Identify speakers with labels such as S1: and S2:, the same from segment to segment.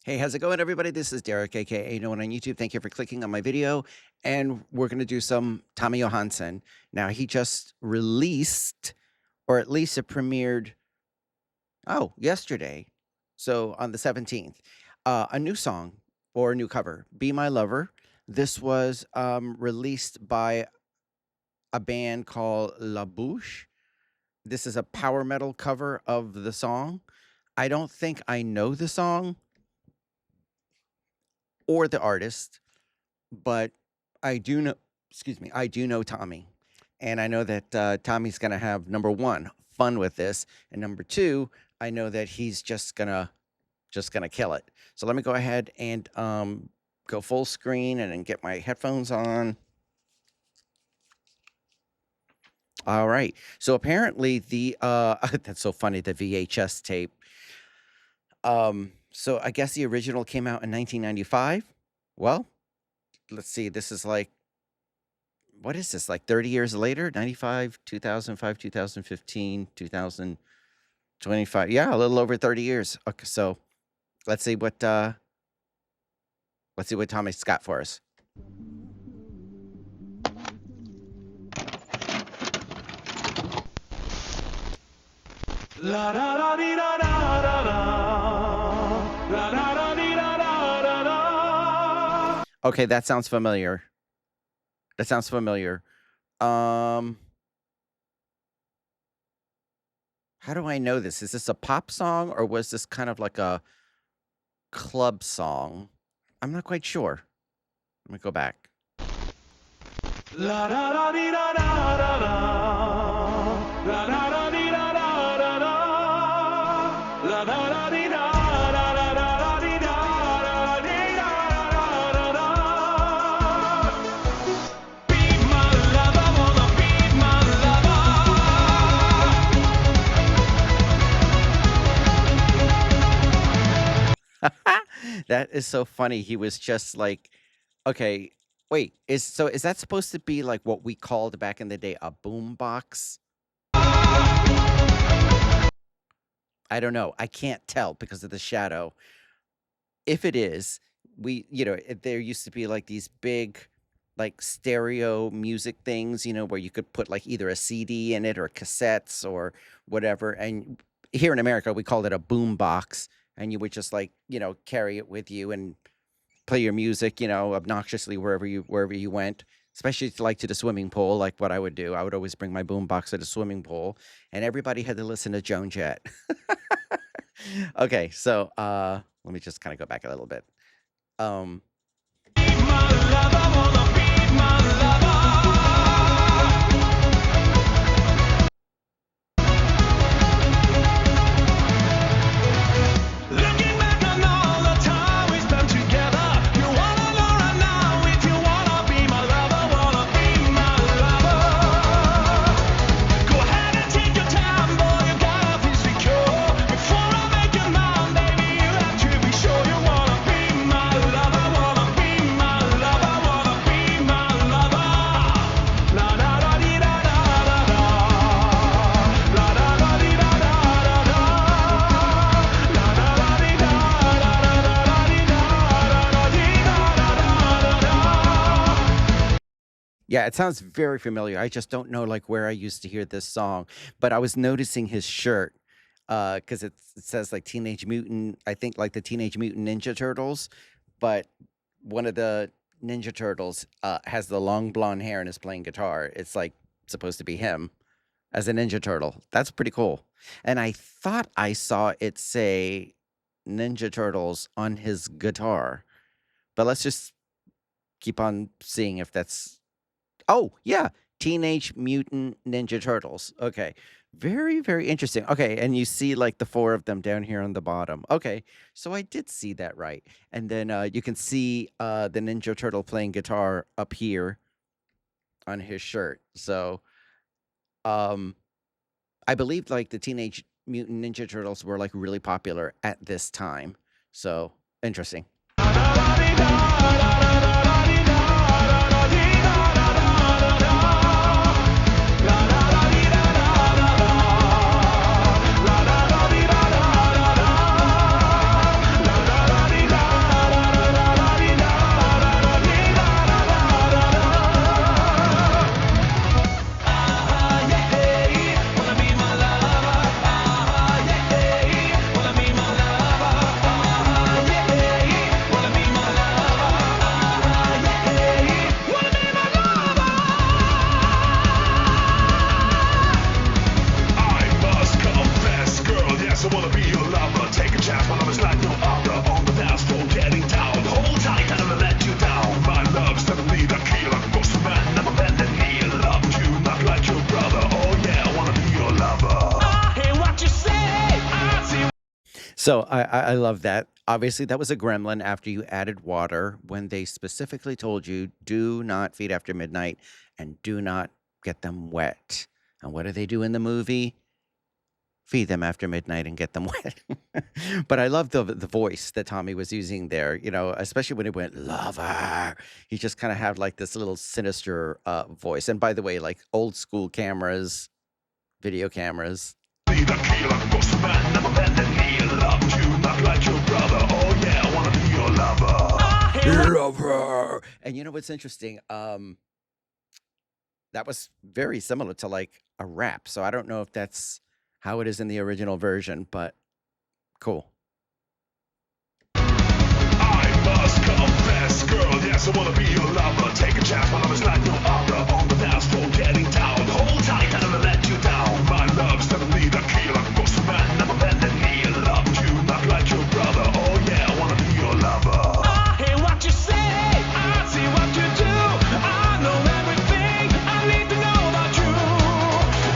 S1: Hey, how's it going, everybody? This is Derek, aka No One on YouTube. Thank you for clicking on my video. And we're going to do some Tommy Johansson. Now, he just released, or at least it premiered, yesterday. So on the 17th, a new song or a new cover, Be My Lover. This was released by a band called La Bouche. This is a power metal cover of the song. I don't think I know the song or the artist, but I do know, I do know Tommy. And I know that Tommy's going to have, number one, fun with this. And number two, I know that he's just gonna kill it. So let me go ahead and go full screen and then get my headphones on. All right. So apparently the, that's so funny, the VHS tape. So I guess the original came out in 1995. Well, let's see. This is like, what is this? Like 30 years later? 95, 2005, 2015, 2025. Yeah, a little over 30 years. Okay, so let's see what Tommy's got for us. La da da dee da da da da. La da da dee da da da da. Okay, that sounds familiar. How do I know this? Is this a pop song or was this kind of like a club song? I'm not quite sure. Let me go back. La da da dee da da da da. La da da dee da da da da. La da da dee da da da da da dee da da dee da da da da. Be my lover, wanna be my lover. That is so funny. He was just like, okay, wait, is that supposed to be like what we called back in the day a boom box? I don't know. I can't tell because of the shadow. If it is, there used to be like these big, like stereo music things, where you could put like either a CD in it or cassettes or whatever. And here in America, we called it a boom box. And you would just like, carry it with you and play your music, obnoxiously wherever you went, especially to the swimming pool, like what I would do. I would always bring my boombox to the swimming pool, and everybody had to listen to Joan Jett. Okay, so let me just kind of go back a little bit. Be my lover, wanna be my lover. Yeah, it sounds very familiar. I just don't know like where I used to hear this song, but I was noticing his shirt because it says like Teenage Mutant, I think like the Teenage Mutant Ninja Turtles, but one of the Ninja Turtles has the long blonde hair and is playing guitar. It's like supposed to be him as a Ninja Turtle. That's pretty cool. And I thought I saw it say Ninja Turtles on his guitar, but let's just keep on seeing if that's. Oh, yeah. Teenage Mutant Ninja Turtles. Okay. Very, very interesting. Okay. And you see like the four of them down here on the bottom. Okay. So I did see that right. And then you can see the Ninja Turtle playing guitar up here on his shirt. So I believe like the Teenage Mutant Ninja Turtles were like really popular at this time. So interesting. So I love that. Obviously, that was a gremlin after you added water when they specifically told you do not feed after midnight and do not get them wet. And what do they do in the movie? Feed them after midnight and get them wet. But I love the voice that Tommy was using there, you know, especially when it went lover. He just kind of had like this little sinister voice. And by the way, like old school cameras, video cameras.
S2: Be the killer, ghost man, never abandon me. Loved you, not like your brother. Oh yeah, I wanna be your lover.
S1: Lover. And you know what's interesting? That was very similar to like a rap. So I don't know if that's how it is in the original version, but cool.
S2: I must confess, girl, yes, I wanna be your lover. Take a chance while I was like no other. On the dance floor, getting down. Hold tight, I never let you down. My love's definitely the killer. Ghost man, never abandon me. Loved you, not like your brother. Oh yeah, I wanna be your lover. I hear what you say, I see what you do. I know everything I need to know about you.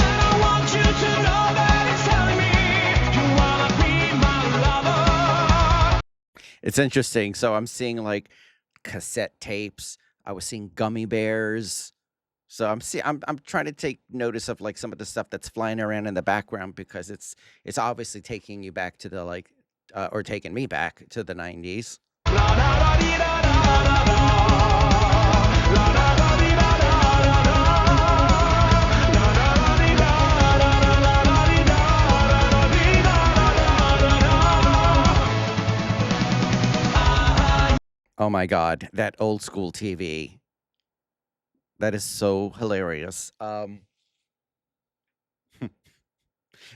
S2: And I want you to know that it's telling me you wanna be my lover.
S1: It's interesting. So I'm seeing like cassette tapes. I was seeing gummy bears. So I'm trying to take notice of like some of the stuff that's flying around in the background because it's obviously taking you back to the like or taking me back to the 90s. Oh my God, that old school TV. That is so hilarious.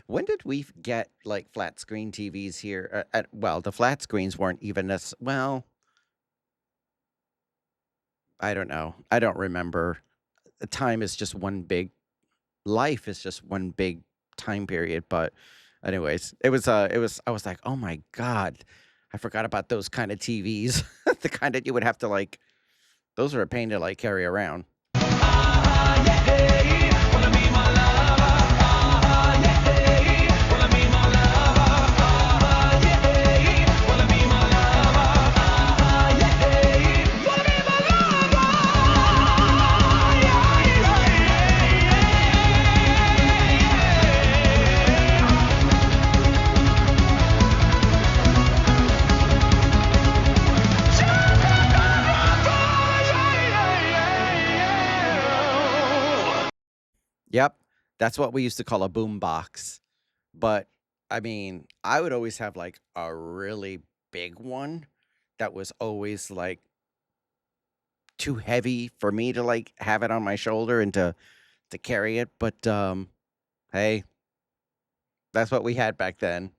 S1: When did we get like flat screen TVs here? Well, the flat screens weren't even as well. I don't know. I don't remember. Time is just one big life is just one big time period. But anyways, I was like, oh my God, I forgot about those kind of TVs. The kind that you would have to like. Those are a pain to like carry around. Yep. That's what we used to call a boom box. But I mean, I would always have like a really big one that was always like too heavy for me to like have it on my shoulder and to carry it. But hey, that's what we had back then.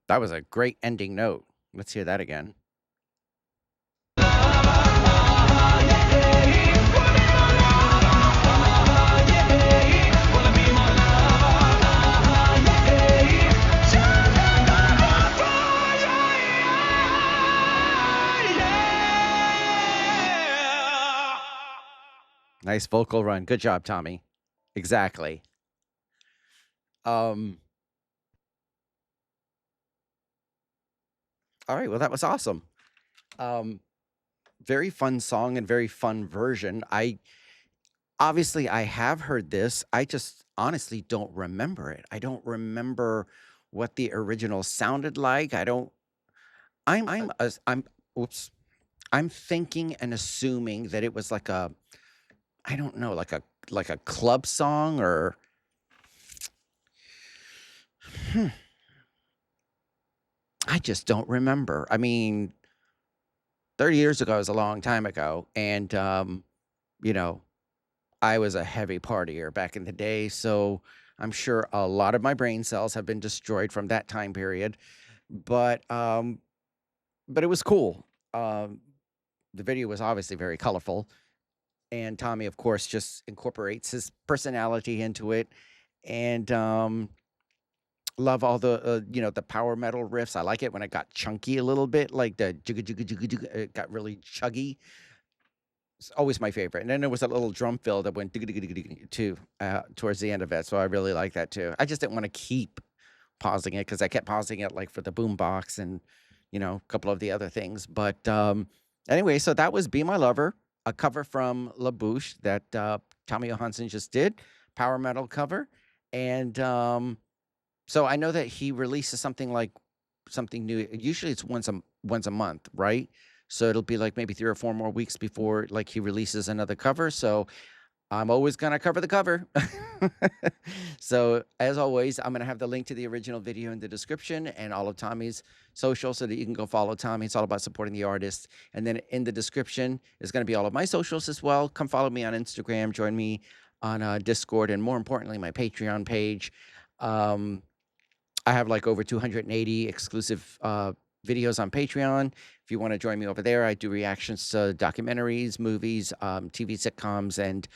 S1: That was a great ending note. Let's hear that again. Nice vocal run. Good job, Tommy. Exactly. All right, well, that was awesome. Very fun song and very fun version. obviously, I have heard this. I just honestly don't remember it. I don't remember what the original sounded like. I don't. I'm. Oops. I'm thinking and assuming that it was like a. I don't know, like a club song or. Hmm, I just don't remember. I mean, 30 years ago is a long time ago, and you know, I was a heavy partier back in the day, so I'm sure a lot of my brain cells have been destroyed from that time period. But but it was cool. The video was obviously very colorful, and Tommy, of course, just incorporates his personality into it, and love all the the power metal riffs. I like it when it got chunky a little bit, like the jigga jigga jigga jigga. It got really chuggy. It's always my favorite. And then there was a little drum fill that went digga digga digga digga too towards the end of it. So I really like that too. I just didn't want to keep pausing it because I kept pausing it like for the boom box and a couple of the other things. But anyway, so that was "Be My Lover," a cover from La Bouche that Tommy Johansson just did, power metal cover, and so I know that he releases something new. Usually it's once a month, right? So it'll be like maybe 3 or 4 more weeks before like he releases another cover. So I'm always gonna cover the cover. So as always, I'm gonna have the link to the original video in the description and all of Tommy's social so that you can go follow Tommy. It's all about supporting the artist. And then in the description is gonna be all of my socials as well. Come follow me on Instagram, join me on Discord, and more importantly, my Patreon page. Um, I have like over 280 exclusive videos on Patreon. If you want to join me over there, I do reactions to documentaries, movies, TV sitcoms, and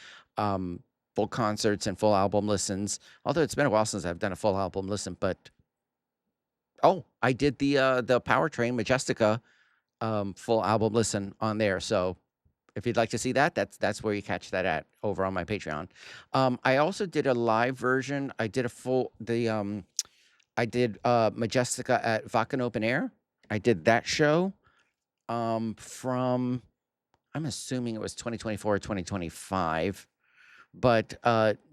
S1: full concerts and full album listens. Although it's been a while since I've done a full album listen, but I did the Powertrain Majestica full album listen on there. So if you'd like to see that, that's where you catch that at over on my Patreon. I also did a live version. I did I did Majestica at Wacken Open Air. I did that show from, I'm assuming it was 2024 or 2025. But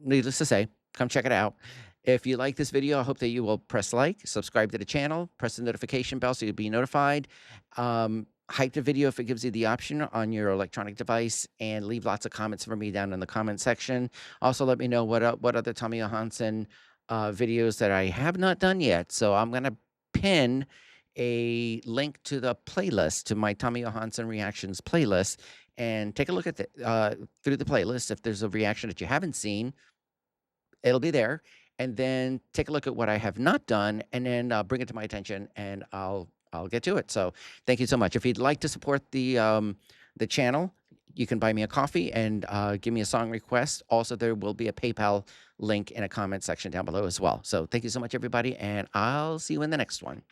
S1: needless to say, come check it out. If you like this video, I hope that you will press like, subscribe to the channel, press the notification bell so you'll be notified. Hype the video if it gives you the option on your electronic device, and leave lots of comments for me down in the comment section. Also, let me know what other Tommy Johansson videos that I have not done yet. So I'm going to pin a link to the playlist, to my Tommy Johansson reactions playlist, and take a look at through the playlist. If there's a reaction that you haven't seen, it'll be there. And then take a look at what I have not done, and then bring it to my attention, and I'll get to it. So thank you so much. If you'd like to support the channel, you can buy me a coffee and give me a song request. Also, there will be a PayPal link in a comment section down below as well. So thank you so much, everybody, and I'll see you in the next one.